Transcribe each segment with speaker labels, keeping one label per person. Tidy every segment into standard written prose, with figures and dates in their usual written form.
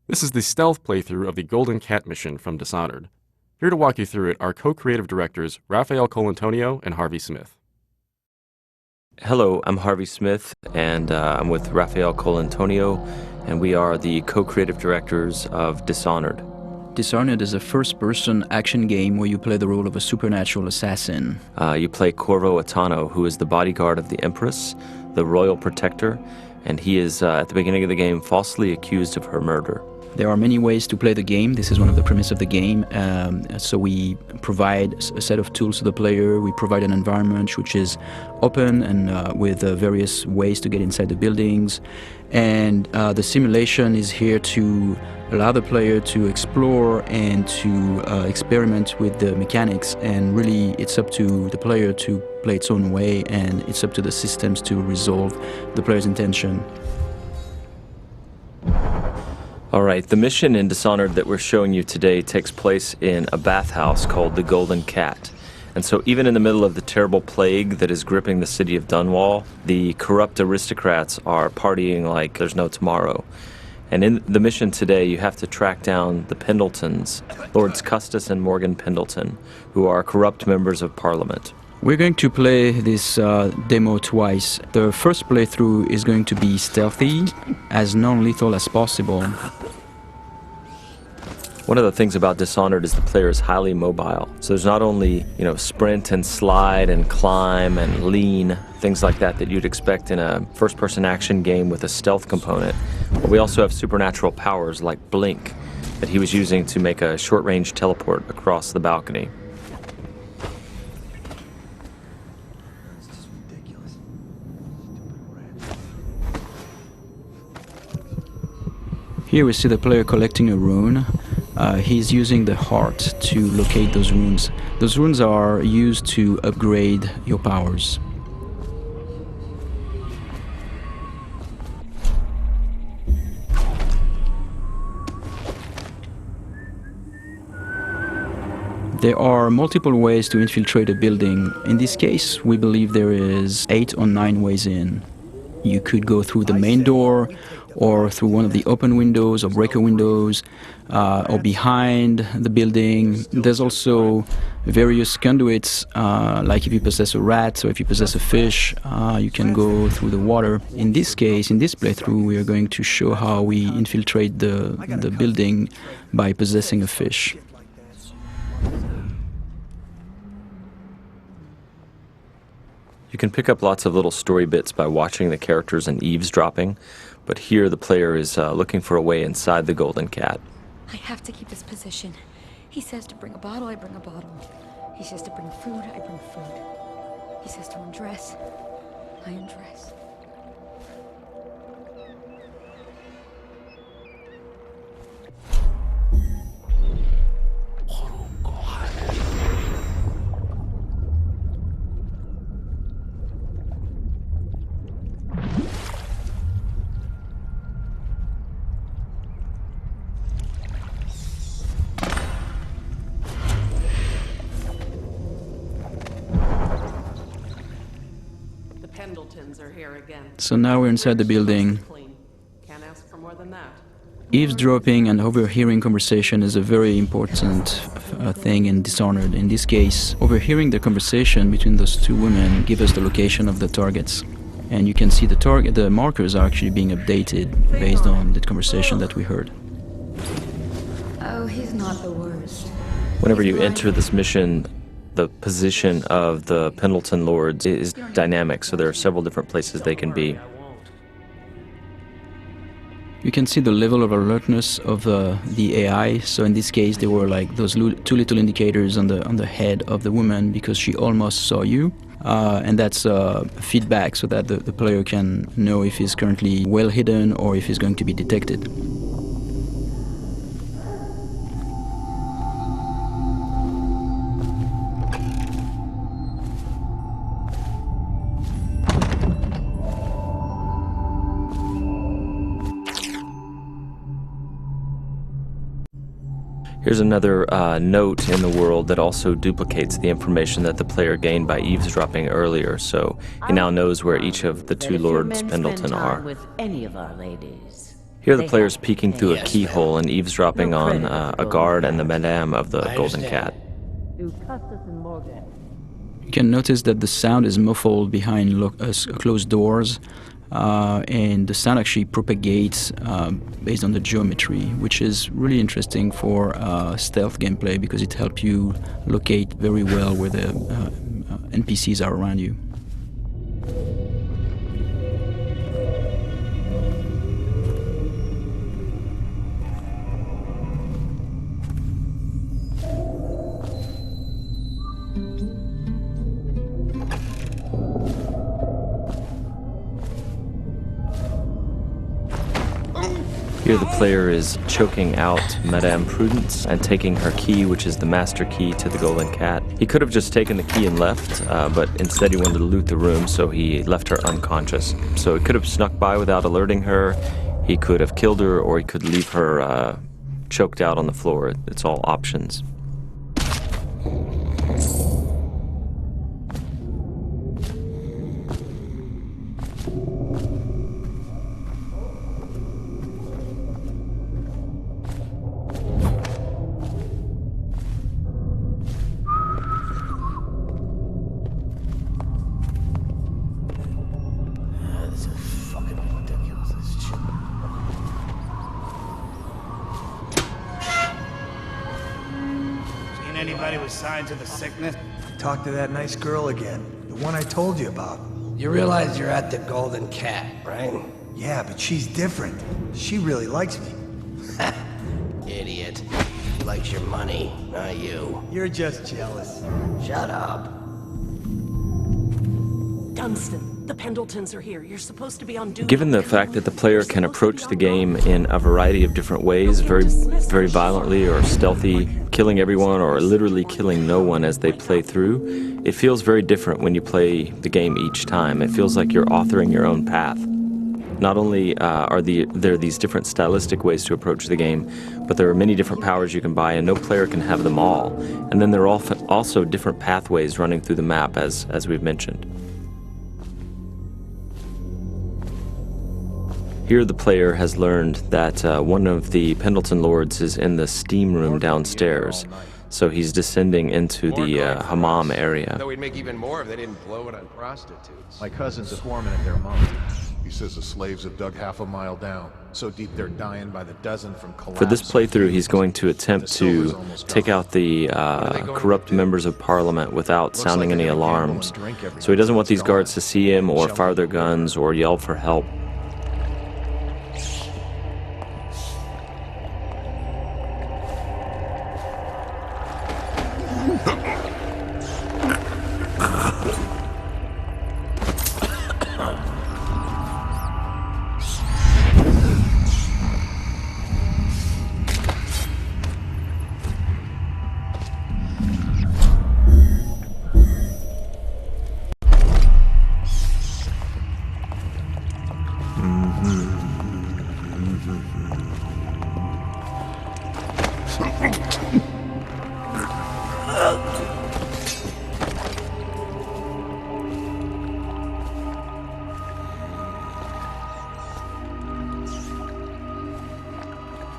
Speaker 1: This is the stealth playthrough of the Golden Cat mission from Dishonored. Here to walk you through it are co-creative directors Raphael Colantonio and Harvey Smith.
Speaker 2: Hello, I'm Harvey Smith, and I'm with Raphael Colantonio, and we are the co-creative directors of Dishonored.
Speaker 3: Dishonored is a first-person action game where you play the role of a supernatural assassin.
Speaker 2: You play Corvo Attano, who is the bodyguard of the Empress, the royal protector, and he is, at the beginning of the game, falsely accused of her murder.
Speaker 3: There are many ways to play the game. This is one of the premises of the game. So we provide a set of tools to the player. We provide an environment which is open and with various ways to get inside the buildings. And the simulation is here to allow the player to explore and to experiment with the mechanics. And really, it's up to the player to play its own way, and it's up to the systems to resolve the player's intention.
Speaker 2: All right, the mission in Dishonored that we're showing you today takes place in a bathhouse called the Golden Cat. And so even in the middle of the terrible plague that is gripping the city of Dunwall, the corrupt aristocrats are partying like there's no tomorrow. And in the mission today, you have to track down the Pendletons, Lords Custis and Morgan Pendleton, who are corrupt members of Parliament.
Speaker 3: We're going to play this demo twice. The first playthrough is going to be stealthy, as non-lethal as possible.
Speaker 2: One of the things about Dishonored is the player is highly mobile. So there's not only, sprint and slide and climb and lean, things like that you'd expect in a first-person action game with a stealth component, but we also have supernatural powers like Blink that he was using to make a short-range teleport across the balcony.
Speaker 3: Here we see the player collecting a rune. He's using the heart to locate those runes. Those runes are used to upgrade your powers. There are multiple ways to infiltrate a building. In this case, we believe there is 8 or 9 ways in. You could go through the main door, or through one of the open windows or breaker windows, or behind the building. There's also various conduits, like if you possess a rat or if you possess a fish, you can go through the water. In this case, in this playthrough, we are going to show how we infiltrate the building by possessing a fish.
Speaker 2: You can pick up lots of little story bits by watching the characters and eavesdropping, but here the player is looking for a way inside the Golden Cat.
Speaker 4: I have to keep this position. He says to bring a bottle, I bring a bottle. He says to bring food, I bring food. He says to undress, I undress.
Speaker 5: Pendletons are here again.
Speaker 3: So now we're inside the building.
Speaker 5: Can't ask for more than that.
Speaker 3: Eavesdropping and overhearing conversation is a very important thing in Dishonored. In this case, overhearing the conversation between those two women gives us the location of the targets. And you can see the markers are actually being updated based on the conversation that we heard.
Speaker 4: Oh, he's not the worst.
Speaker 2: Whenever you enter this mission, the position of the Pendleton Lords is dynamic, so there are several different places they can be.
Speaker 3: You can see the level of alertness of the AI. So in this case, there were like those 2 little indicators on the head of the woman because she almost saw you. And that's feedback so that the player can know if he's currently well hidden or if he's going to be detected.
Speaker 2: Here's another note in the world that also duplicates the information that the player gained by eavesdropping earlier, so he now knows where each of the 2 Lords Pendleton are.
Speaker 6: With any of our ladies.
Speaker 2: Here the player's peeking through a keyhole and eavesdropping on a guard and the madame of the Golden Cat.
Speaker 3: You can notice that the sound is muffled behind closed doors, and the sound actually propagates based on the geometry, which is really interesting for stealth gameplay because it helps you locate very well where the NPCs are around you.
Speaker 2: Here the player is choking out Madame Prudence and taking her key, which is the master key to the Golden Cat. He could have just taken the key and left, but instead he wanted to loot the room, so he left her unconscious. So he could have snuck by without alerting her, he could have killed her, or he could leave her choked out on the floor. It's all options.
Speaker 6: Anybody with signs of the sickness? Talk to that nice girl again. The one I told you about.
Speaker 7: You realize you're at the Golden Cat, right?
Speaker 6: Yeah, but she's different. She really likes me.
Speaker 7: Idiot. She likes your money, not you.
Speaker 6: You're just jealous.
Speaker 7: Shut up.
Speaker 5: Dunstan, the Pendletons are here. You're supposed to be on duty.
Speaker 2: Given the fact that the player can approach the game in a variety of different ways, very violently or stealthy, killing everyone or literally killing no one as they play through, it feels very different when you play the game each time. It feels like you're authoring your own path. Not only are there these different stylistic ways to approach the game, but there are many different powers you can buy, and no player can have them all. And then there are also different pathways running through the map, as we've mentioned. Here the player has learned that one of the Pendleton lords is in the steam room downstairs, so he's descending into the hammam area.
Speaker 8: Though we'd make even more if they didn't blow it on prostitutes.
Speaker 9: My cousin's a foreman at their mount. He says the slaves have dug half a mile down, so deep they're dying by the dozen from collapse.
Speaker 2: For this playthrough, he's going to attempt to take out the corrupt members of parliament without sounding any alarms. So he doesn't want these guards to see him or fire their guns or yell for help.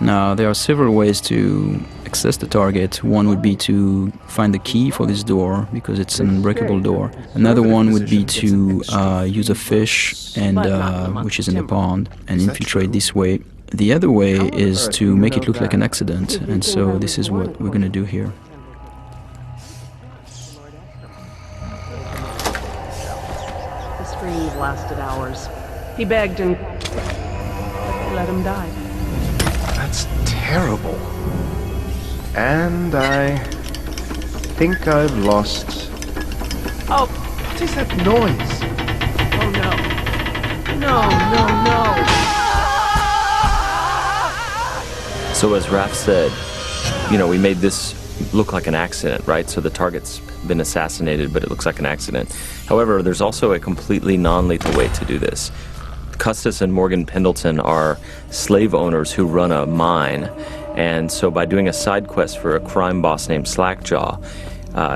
Speaker 3: Now, there are several ways to access the target. One would be to find the key for this door, because it's an unbreakable door. Another one would be to use a fish, and which is in the pond, and infiltrate this way. The other way is to make it look like an accident, and so this is what we're going to do here.
Speaker 5: The screams lasted hours. He begged and they let him die.
Speaker 9: That's terrible. And I think I've lost...
Speaker 5: Oh,
Speaker 9: What is that noise?
Speaker 5: oh no. No.
Speaker 2: So as Raph said, you know, we made this look like an accident, right? So the target's been assassinated, but it looks like an accident. However, there's also a completely non-lethal way to do this. Custis and Morgan Pendleton are slave owners who run a mine, and so by doing a side quest for a crime boss named Slackjaw,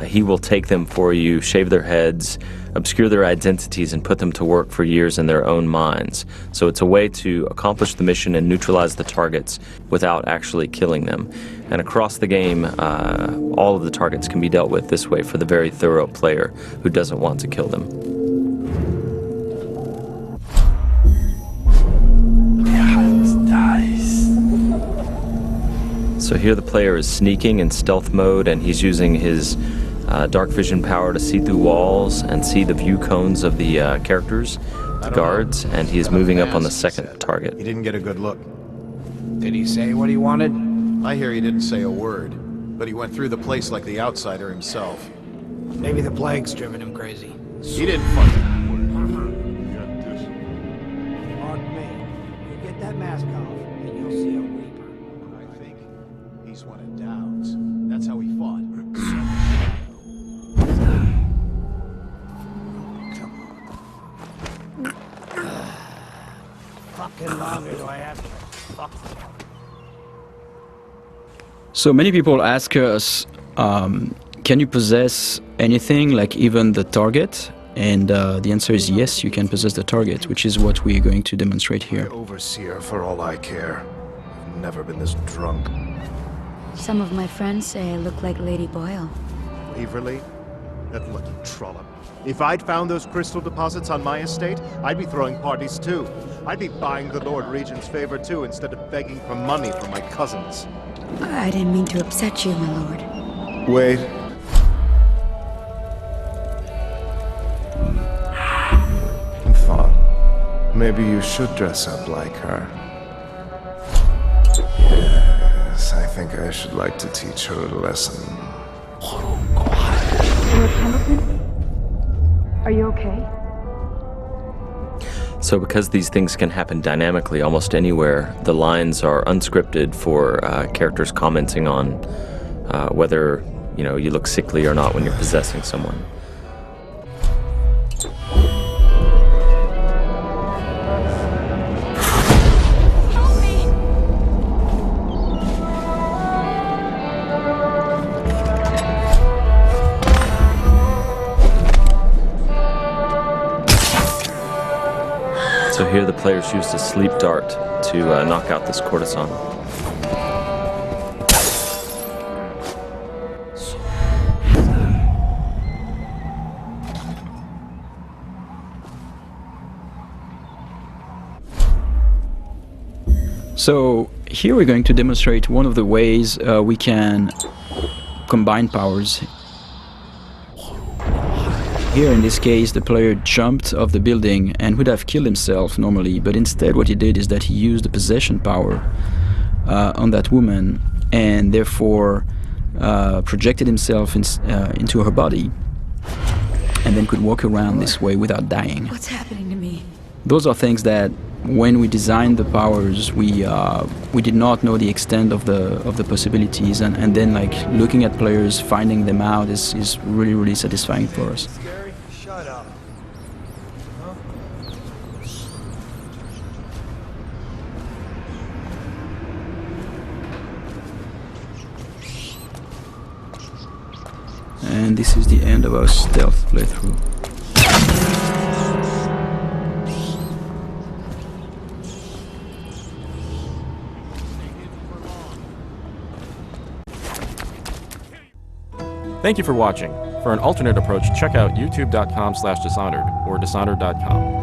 Speaker 2: he will take them for you, shave their heads, obscure their identities and put them to work for years in their own minds. So it's a way to accomplish the mission and neutralize the targets without actually killing them. And across the game, all of the targets can be dealt with this way for the very thorough player who doesn't want to kill them. So here the player is sneaking in stealth mode, and he's using his dark vision power to see through walls and see the view cones of the characters, the guards, and he is moving up on the second target.
Speaker 6: He didn't get a good look.
Speaker 8: Did he say what he wanted?
Speaker 9: I hear he didn't say a word, but he went through the place like the outsider himself.
Speaker 8: Maybe the plague's driven him crazy.
Speaker 9: He didn't fucking...
Speaker 10: Mark me. You get that mask off, and you'll see a Reaper.
Speaker 9: I think he's one of Dowd's. That's how he fought.
Speaker 10: Fucking longer do I have to fuck?
Speaker 3: So many people ask us, can you possess anything, like even the target? And the answer is yes, you can possess the target, which is what we're going to demonstrate here.
Speaker 6: Overseer, for all I care. I've never been this drunk.
Speaker 4: Some of my friends say I look like Lady Boyle.
Speaker 11: Waverly? That lucky trollop. If I'd found those crystal deposits on my estate, I'd be throwing parties too. I'd be buying the Lord Regent's favor too, instead of begging for money from my cousins.
Speaker 4: I didn't mean to upset you, my lord.
Speaker 11: Wait. I thought maybe you should dress up like her. Yes, I think I should like to teach her a lesson.
Speaker 4: Lord Hamilton? Are you okay?
Speaker 2: So because these things can happen dynamically almost anywhere, the lines are unscripted for characters commenting on whether, you know, you look sickly or not when you're possessing someone. So here the players used a sleep dart to knock out this courtesan.
Speaker 3: So here we're going to demonstrate one of the ways we can combine powers. Here in this case the player jumped off the building and would have killed himself normally, but instead what he did is that he used the possession power on that woman and therefore projected himself into her body and then could walk around this way without dying.
Speaker 4: What's happening to me?
Speaker 3: Those are things that when we designed the powers we did not know the extent of the possibilities, and then like looking at players finding them out is really satisfying for us.
Speaker 10: Shut up.
Speaker 3: And this is the end of our stealth playthrough.
Speaker 1: Thank you for watching. For an alternate approach, check out youtube.com/dishonored or dishonored.com.